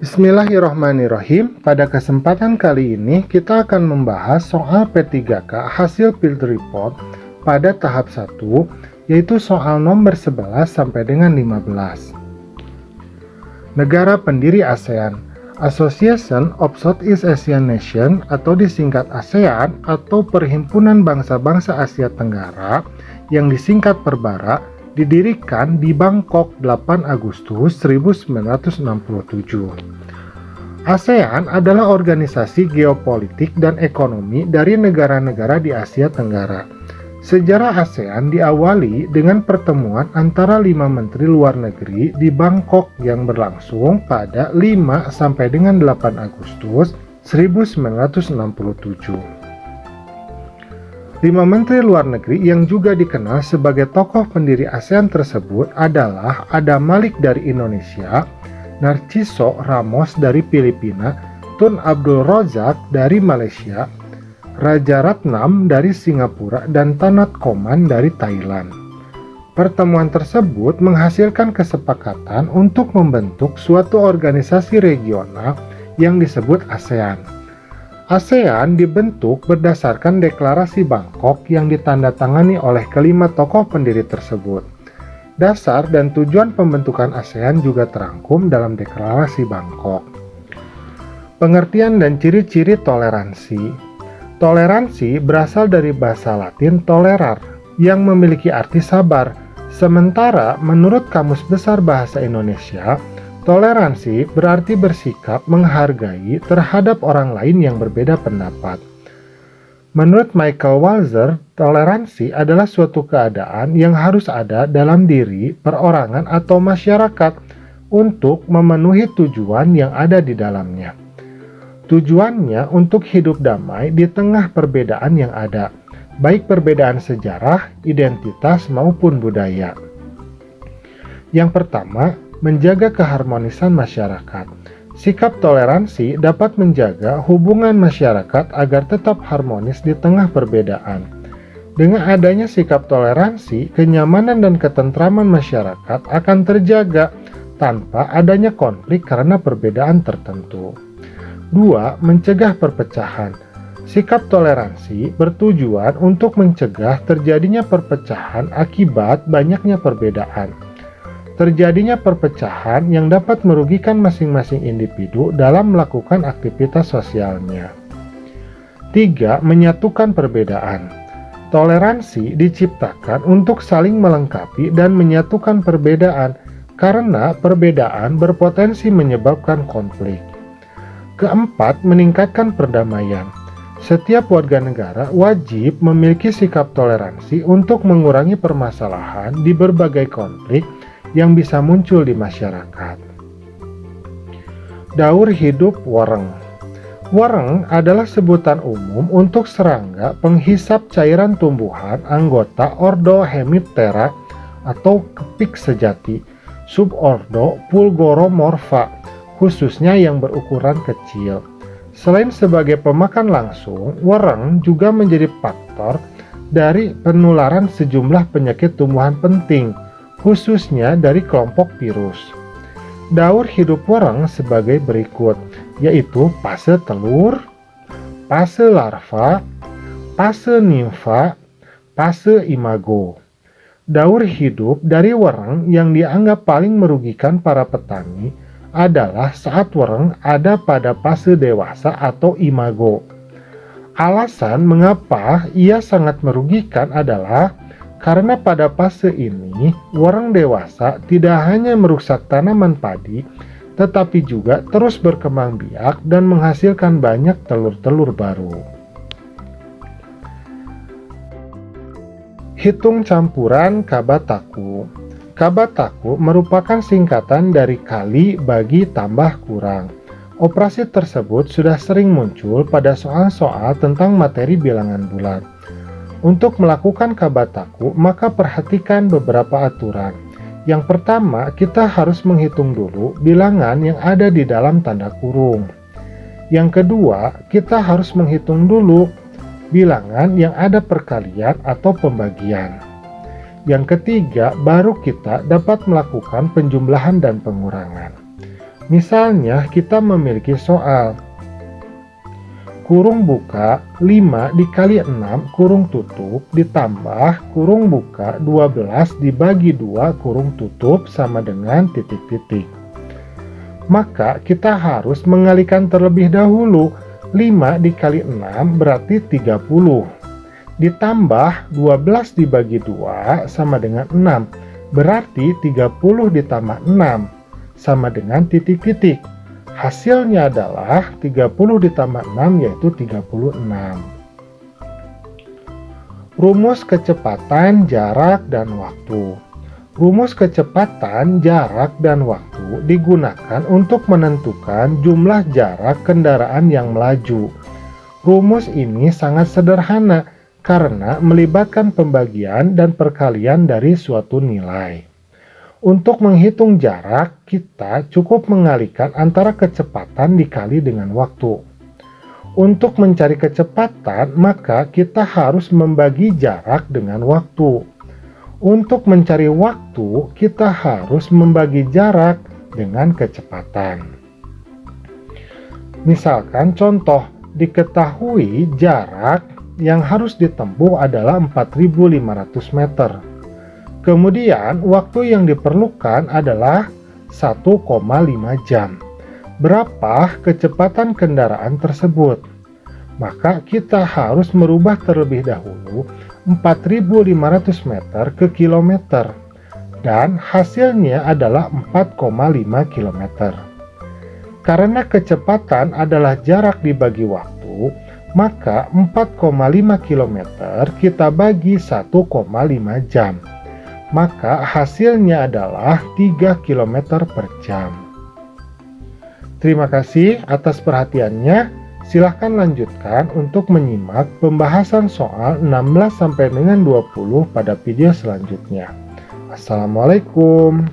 Bismillahirrohmanirrohim. Pada kesempatan kali ini kita akan membahas soal P3K hasil field report pada tahap 1, yaitu soal nomor 11 sampai dengan 15. Negara pendiri ASEAN, Association of Southeast Asian Nations atau disingkat ASEAN atau Perhimpunan Bangsa-Bangsa Asia Tenggara yang disingkat Perbara, didirikan di Bangkok 8 Agustus 1967. ASEAN adalah organisasi geopolitik dan ekonomi dari negara-negara di Asia Tenggara. Sejarah ASEAN diawali dengan pertemuan antara 5 menteri luar negeri di Bangkok yang berlangsung pada 5 sampai dengan 8 Agustus 1967. 5 menteri luar negeri yang juga dikenal sebagai tokoh pendiri ASEAN tersebut adalah Adam Malik dari Indonesia, Narciso Ramos dari Filipina, Tun Abdul Razak dari Malaysia, Raja Ratnam dari Singapura, dan Tanat Koman dari Thailand. Pertemuan tersebut menghasilkan kesepakatan untuk membentuk suatu organisasi regional yang disebut ASEAN. ASEAN dibentuk berdasarkan deklarasi Bangkok yang ditandatangani oleh kelima tokoh pendiri tersebut. Dasar dan tujuan pembentukan ASEAN juga terangkum dalam deklarasi Bangkok. Pengertian dan ciri-ciri toleransi. Toleransi berasal dari bahasa Latin tolerar, yang memiliki arti sabar. Sementara menurut Kamus Besar Bahasa Indonesia, toleransi berarti bersikap menghargai terhadap orang lain yang berbeda pendapat. Menurut Michael Walzer, toleransi adalah suatu keadaan yang harus ada dalam diri, perorangan, atau masyarakat untuk memenuhi tujuan yang ada di dalamnya. Tujuannya untuk hidup damai di tengah perbedaan yang ada, baik perbedaan sejarah, identitas, maupun budaya. Yang pertama, menjaga keharmonisan masyarakat. Sikap toleransi dapat menjaga hubungan masyarakat agar tetap harmonis di tengah perbedaan. Dengan adanya sikap toleransi, kenyamanan dan ketentraman masyarakat akan terjaga tanpa adanya konflik karena perbedaan tertentu. 2. Mencegah perpecahan. Sikap toleransi bertujuan untuk mencegah terjadinya perpecahan akibat banyaknya perbedaan. Terjadinya perpecahan yang dapat merugikan masing-masing individu dalam melakukan aktivitas sosialnya. 3. Menyatukan perbedaan. Toleransi diciptakan untuk saling melengkapi dan menyatukan perbedaan karena perbedaan berpotensi menyebabkan konflik. 4. Meningkatkan perdamaian. Setiap warga negara wajib memiliki sikap toleransi untuk mengurangi permasalahan di berbagai konflik yang bisa muncul di masyarakat. Daur hidup wereng. Wereng adalah sebutan umum untuk serangga penghisap cairan tumbuhan anggota ordo Hemiptera atau kepik sejati, subordo Pulgoromorpha, khususnya yang berukuran kecil. Selain sebagai pemakan langsung, wereng juga menjadi faktor dari penularan sejumlah penyakit tumbuhan penting, khususnya dari kelompok virus. Daur hidup wereng sebagai berikut, yaitu fase telur, fase larva, fase nimfa, fase imago. Daur hidup dari wereng yang dianggap paling merugikan para petani adalah saat wereng ada pada fase dewasa atau imago. Alasan mengapa ia sangat merugikan adalah karena pada fase ini, wereng dewasa tidak hanya merusak tanaman padi, tetapi juga terus berkembang biak dan menghasilkan banyak telur-telur baru. Hitung campuran Kabataku. Kabataku merupakan singkatan dari kali bagi tambah kurang. Operasi tersebut sudah sering muncul pada soal-soal tentang materi bilangan bulat. Untuk melakukan kabataku, maka perhatikan beberapa aturan. Yang pertama, kita harus menghitung dulu bilangan yang ada di dalam tanda kurung. Yang kedua, kita harus menghitung dulu bilangan yang ada perkalian atau pembagian. Yang ketiga, baru kita dapat melakukan penjumlahan dan pengurangan. Misalnya kita memiliki soal kurung buka 5 dikali 6 kurung tutup ditambah kurung buka 12 dibagi 2 kurung tutup sama dengan titik-titik. Maka kita harus mengalihkan terlebih dahulu. 5 dikali 6 berarti 30. Ditambah 12 dibagi 2 sama dengan 6. Berarti 30 ditambah 6 sama dengan titik-titik. Hasilnya adalah 30 ditambah 6 yaitu 36. Rumus kecepatan, jarak, dan waktu. Rumus kecepatan, jarak, dan waktu digunakan untuk menentukan jumlah jarak kendaraan yang melaju. Rumus ini sangat sederhana karena melibatkan pembagian dan perkalian dari suatu nilai. Untuk menghitung jarak, kita cukup mengalihkan antara kecepatan dikali dengan waktu. Untuk mencari kecepatan, maka kita harus membagi jarak dengan waktu. Untuk mencari waktu, kita harus membagi jarak dengan kecepatan. Misalkan contoh, diketahui jarak yang harus ditempuh adalah 4.500 meter. Kemudian, waktu yang diperlukan adalah 1,5 jam. Berapa kecepatan kendaraan tersebut? Maka kita harus merubah terlebih dahulu 4.500 meter ke kilometer, dan hasilnya adalah 4,5 kilometer. Karena kecepatan adalah jarak dibagi waktu, maka 4,5 kilometer kita bagi 1,5 jam. Maka hasilnya adalah 3 kilometer per jam. Terima kasih atas perhatiannya. Silahkan lanjutkan untuk menyimak pembahasan soal 16-20 pada video selanjutnya. Assalamualaikum.